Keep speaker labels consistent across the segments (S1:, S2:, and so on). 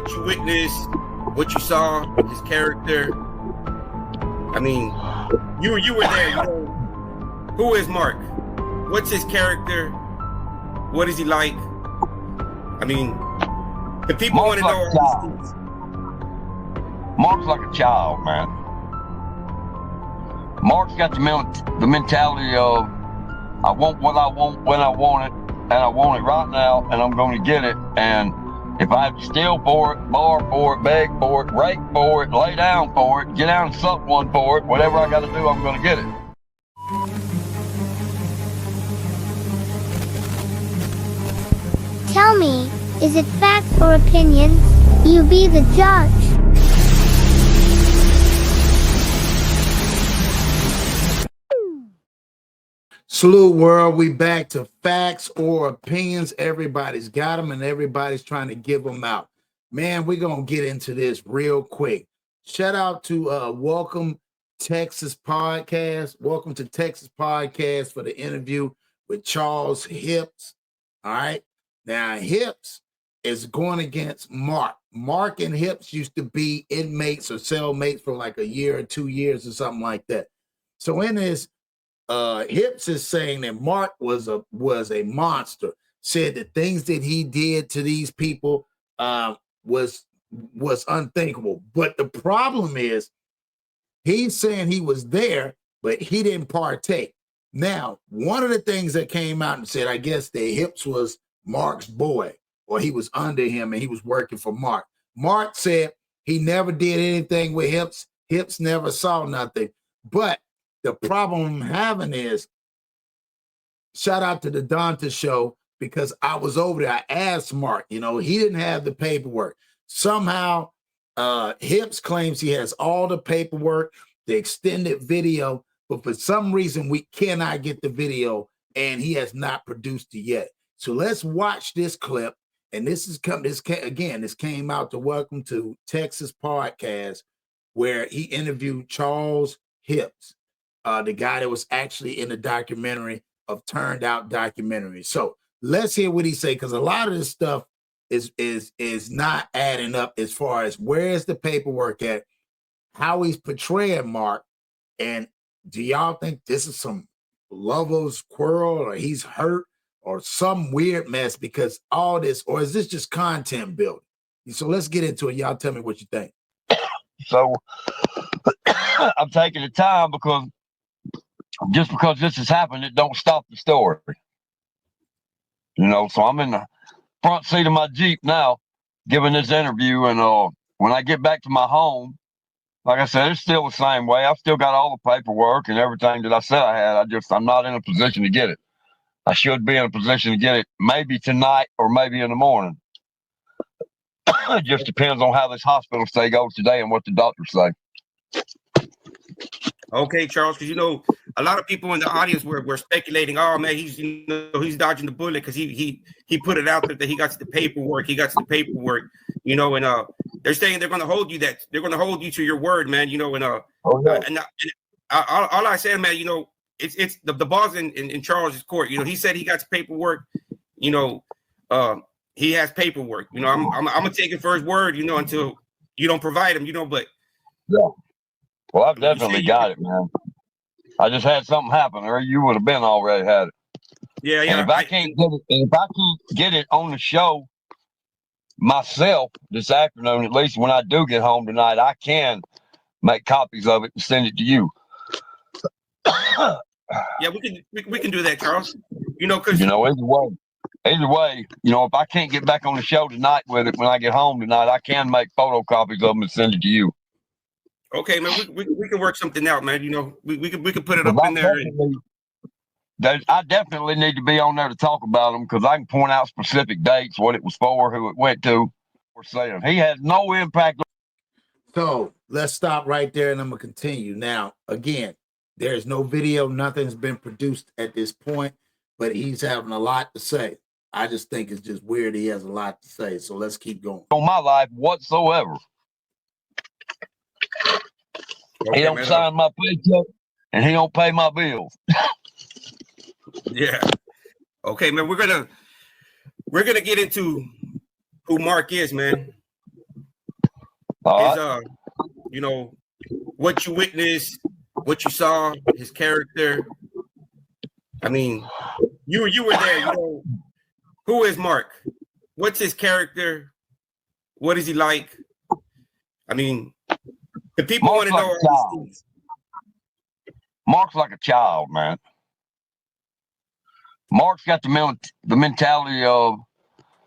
S1: what you witnessed, what you saw, his character. I mean, you were there. You know, who is Mark? What's his character? What is he like? I mean, the people want to know.
S2: Mark's like a child, man. Mark's got the mentality of, I want what I want when I want it, and I want it right now, and I'm going to get it. And if I have to steal for it, borrow for it, beg for it, rake for it, lay down for it, get down and suck one for it, whatever I got to do, I'm going to get it.
S3: Tell me, is it facts or opinions? You be the judge.
S4: Salute world, we back to facts or opinions. Everybody's got them and everybody's trying to give them out. Man, we're going to get into this real quick. Shout out to Welcome Texas Podcast. Welcome to Texas Podcast for the interview with Charles Hips. All right. Now, Hips is going against Mark. Mark and Hips used to be inmates or cellmates for like a year or 2 years or something like that. So in this, Hips is saying that Mark was a monster, said the things that he did to these people was unthinkable. But the problem is he's saying he was there, but he didn't partake. Now, one of the things that came out and said, I guess that Hips was Mark's boy, or he was under him and he was working for Mark. Mark said he never did anything with Hips. Hips never saw nothing. But the problem I'm having is, shout out to the Donta show, because I was over there. I asked Mark, you know, he didn't have the paperwork. Somehow, Hips claims he has all the paperwork, the extended video, but for some reason we cannot get the video, and he has not produced it yet. So let's watch this clip. And this came out to Welcome to Texas Podcast, where he interviewed Charles Hips, the guy that was actually in the documentary of Turned Out documentary. So let's hear what he say, because a lot of this stuff is not adding up as far as where is the paperwork at, how he's portraying Mark, and do y'all think this is some lovers quarrel, or he's hurt, or some weird mess because all this, or is this just content building? So let's get into it. Y'all tell me what you think.
S2: So I'm taking the time because just because this has happened, it don't stop the story. You know, so I'm in the front seat of my Jeep now, giving this interview. And when I get back to my home, like I said, it's still the same way. I've still got all the paperwork and everything that I said I had. I'm not in a position to get it. I should be in a position to get it maybe tonight or maybe in the morning. It just depends on how this hospital stay goes today and what the doctors say.
S1: Okay, Charles, because you know a lot of people in the audience were speculating. Oh man, he's dodging the bullet because he put it out there that he got to the paperwork. You know, and they're saying they're going to hold you to your word, man. You know, and all I said, man, you know, it's the ball's in Charles's court. You know, he said he got the paperwork. You know, he has paperwork. You know, I'm gonna take it for his word. You know, until you don't provide him. You know, but
S2: yeah. Well, I've definitely got it, man. I just had something happen, or you would have been already had it.
S1: Yeah.
S2: And if I can't get it on the show myself this afternoon, at least when I do get home tonight, I can make copies of it and send it to you.
S1: Yeah, we can do that, Charles. You know, because
S2: either way, you know, if I can't get back on the show tonight with it when I get home tonight, I can make photocopies of them and send it to you.
S1: Okay, man, we can work something out, man. You know, we can put it up in there.
S2: I definitely need to be on there to talk about them because I can point out specific dates, what it was for, who it went to. We're saying he has no impact.
S4: So let's stop right there, and I'm gonna continue. Now, again, there's no video, nothing's been produced at this point, but he's having a lot to say. I just think it's just weird he has a lot to say. So let's keep going.
S2: On my life whatsoever. Okay, he don't sign my paycheck and he don't pay my bills.
S1: Yeah. Okay, man. We're gonna get into who Mark is, man. his
S2: right.
S1: you know, what you witnessed, what you saw, his character. I mean, you were there. You know, who is Mark? What's his character? What is he like? I mean, the people want
S2: Mark's
S1: to know
S2: like
S1: all
S2: a
S1: these
S2: child.
S1: things.
S2: Mark's like a child, man. Mark's got the mentality of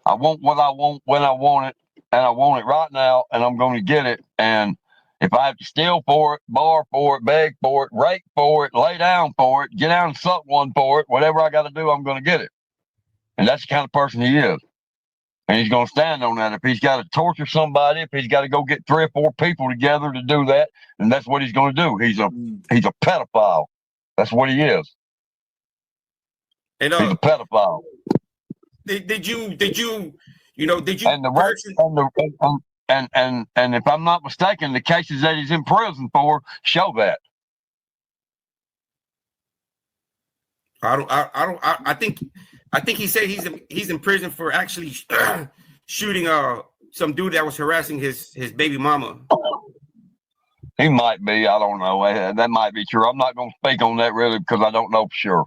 S2: I want what I want when I want it, and I want it right now, and I'm going to get it. And if I have to steal for it, borrow for it, beg for it, rake for it, lay down for it, get down and suck one for it, whatever I got to do, I'm going to get it. And that's the kind of person he is. And he's going to stand on that. If he's got to torture somebody, if he's got to go get 3 or 4 people together to do that, then that's what he's going to do. He's a pedophile. That's what he is.
S1: And
S2: He's a pedophile.
S1: did you you know did you
S2: And the rape and if I'm not mistaken, the cases that he's in prison for show that.
S1: I think he said he's in prison for actually shooting some dude that was harassing his baby mama.
S2: He might be. I don't know. That might be true. I'm not going to speak on that really because I don't know for sure.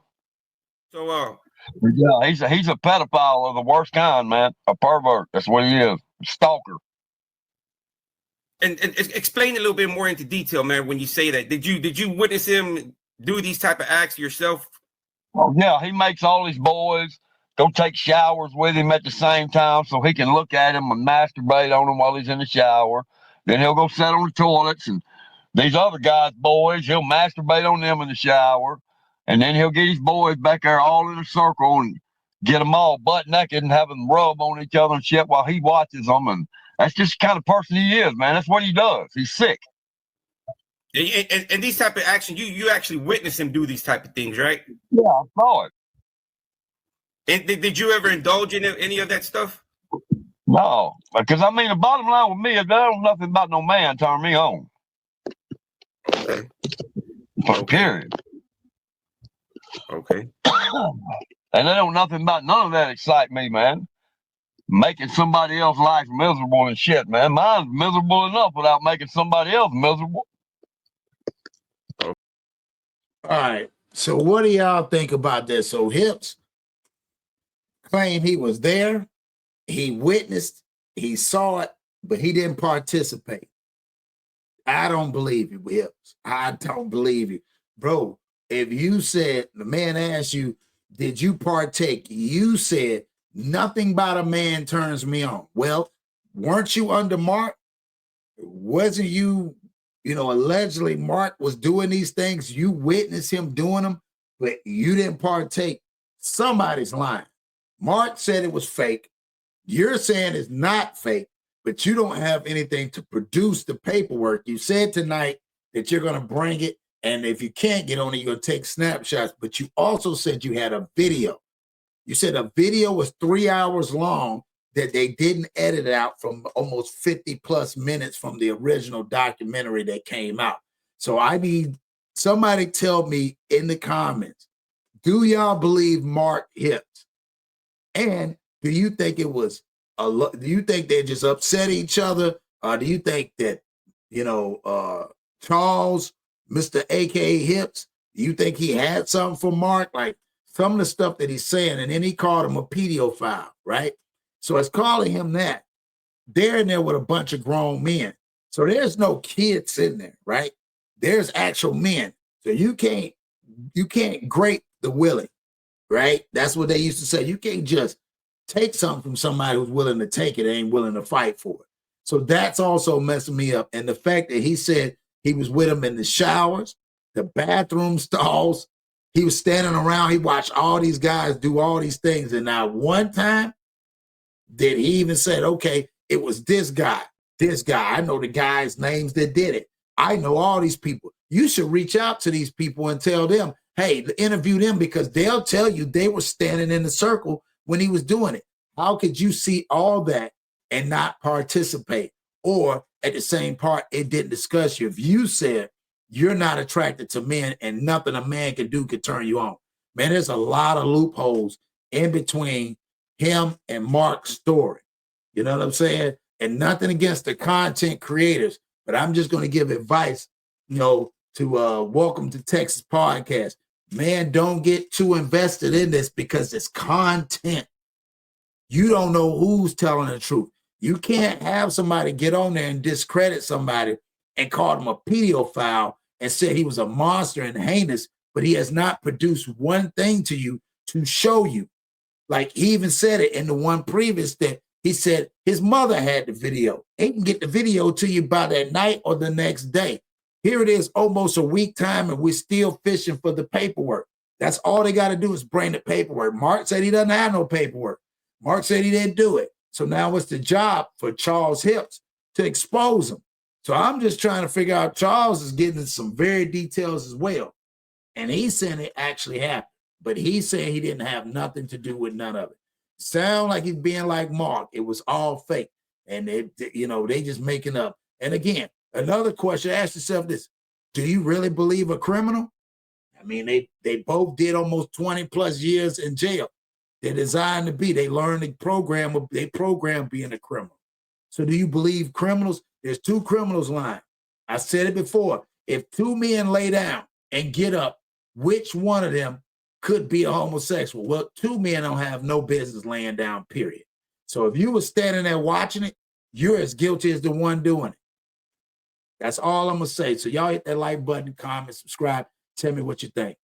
S1: So
S2: But yeah, he's a pedophile of the worst kind, man. A pervert. That's what he is. A stalker.
S1: and explain a little bit more into detail, man. When you say that, did you witness him do these type of acts yourself?
S2: Oh, yeah, he makes all his boys go take showers with him at the same time so he can look at him and masturbate on him while he's in the shower. Then he'll go sit on the toilets, and these other guys' boys, he'll masturbate on them in the shower. And then he'll get his boys back there all in a circle and get them all butt naked and have them rub on each other and shit while he watches them. And that's just the kind of person he is, man. That's what he does. He's sick.
S1: And these type of actions, you actually witness him do these type of things, right?
S2: Yeah, I saw it.
S1: And did you ever indulge in any of that stuff?
S2: No, because I mean, the bottom line with me is there don't nothing about no man turn me on.
S1: Okay.
S2: Period.
S1: Okay.
S2: And there don't nothing about none of that excite me, man. Making somebody else's life miserable and shit, man. Mine's miserable enough without making somebody else miserable.
S4: All right. So what do y'all think about this? So Hips claimed he was there, he witnessed, he saw it, but he didn't participate. I don't believe you, Hips. I don't believe you. Bro, if you said, the man asked you, did you partake? You said, nothing about a man turns me on. Well, weren't you under Mark? Wasn't you, allegedly Mark was doing these things. You witnessed him doing them, but you didn't partake. Somebody's lying. Mark said it was fake. You're saying it's not fake, but you don't have anything to produce the paperwork. You said tonight that you're going to bring it, and if you can't get on it, you're going to take snapshots, but you also said you had a video. You said a video was 3 hours long that they didn't edit out from almost 50 plus minutes from the original documentary that came out. So I need somebody tell me in the comments, do y'all believe Mark Hips? And do you think it was do you think they just upset each other? Or do you think that, Charles, Mr. AKA Hips, do you think he had something for Mark? Like some of the stuff that he's saying, and then he called him a pedophile, right? So it's calling him that. They're in there with a bunch of grown men. So there's no kids in there, right? There's actual men. So you can't grape the willing, right? That's what they used to say. You can't just take something from somebody who's willing to take it, ain't willing to fight for it. So that's also messing me up. And the fact that he said he was with him in the showers, the bathroom stalls, he was standing around, he watched all these guys do all these things. And now one time that he even said, okay, it was this guy. I know the guys' names that did it. I know all these people. You should reach out to these people and tell them, hey, interview them, because they'll tell you they were standing in the circle when he was doing it. How could you see all that and not participate? Or at the same part, it didn't discuss you. If you said you're not attracted to men and nothing a man can do could turn you on, man, there's a lot of loopholes in between him and Mark's story. You know what I'm saying? And nothing against the content creators, but I'm just going to give advice, to Welcome to Texas podcast. Man, don't get too invested in this because it's content. You don't know who's telling the truth. You can't have somebody get on there and discredit somebody and call them a pedophile and say he was a monster and heinous, but he has not produced one thing to you to show you. Like he even said it in the one previous that he said his mother had the video. They can get the video to you by that night or the next day. Here it is, almost a week time, and we're still fishing for the paperwork. That's all they got to do is bring the paperwork. Mark said he doesn't have no paperwork. Mark said he didn't do it. So now it's the job for Charles Hips to expose him. So I'm just trying to figure out, Charles is getting some very details as well. And he's saying it actually happened, but he's saying he didn't have nothing to do with none of it. Sound like he's being like Mark. It was all fake. And they just making up. And again, another question, ask yourself this. Do you really believe a criminal? I mean, they both did almost 20 plus years in jail. They're designed to be. They learned the program. They program being a criminal. So do you believe criminals? There's two criminals lying. I said it before. If two men lay down and get up, which one of them could be a homosexual? Well, two men don't have no business laying down, period. So if you were standing there watching it, you're as guilty as the one doing it. That's all I'm going to say. So y'all hit that like button, comment, subscribe. Tell me what you think.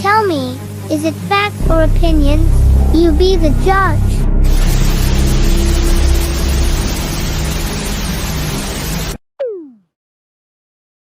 S3: Tell me, is it facts or opinions? You be the judge.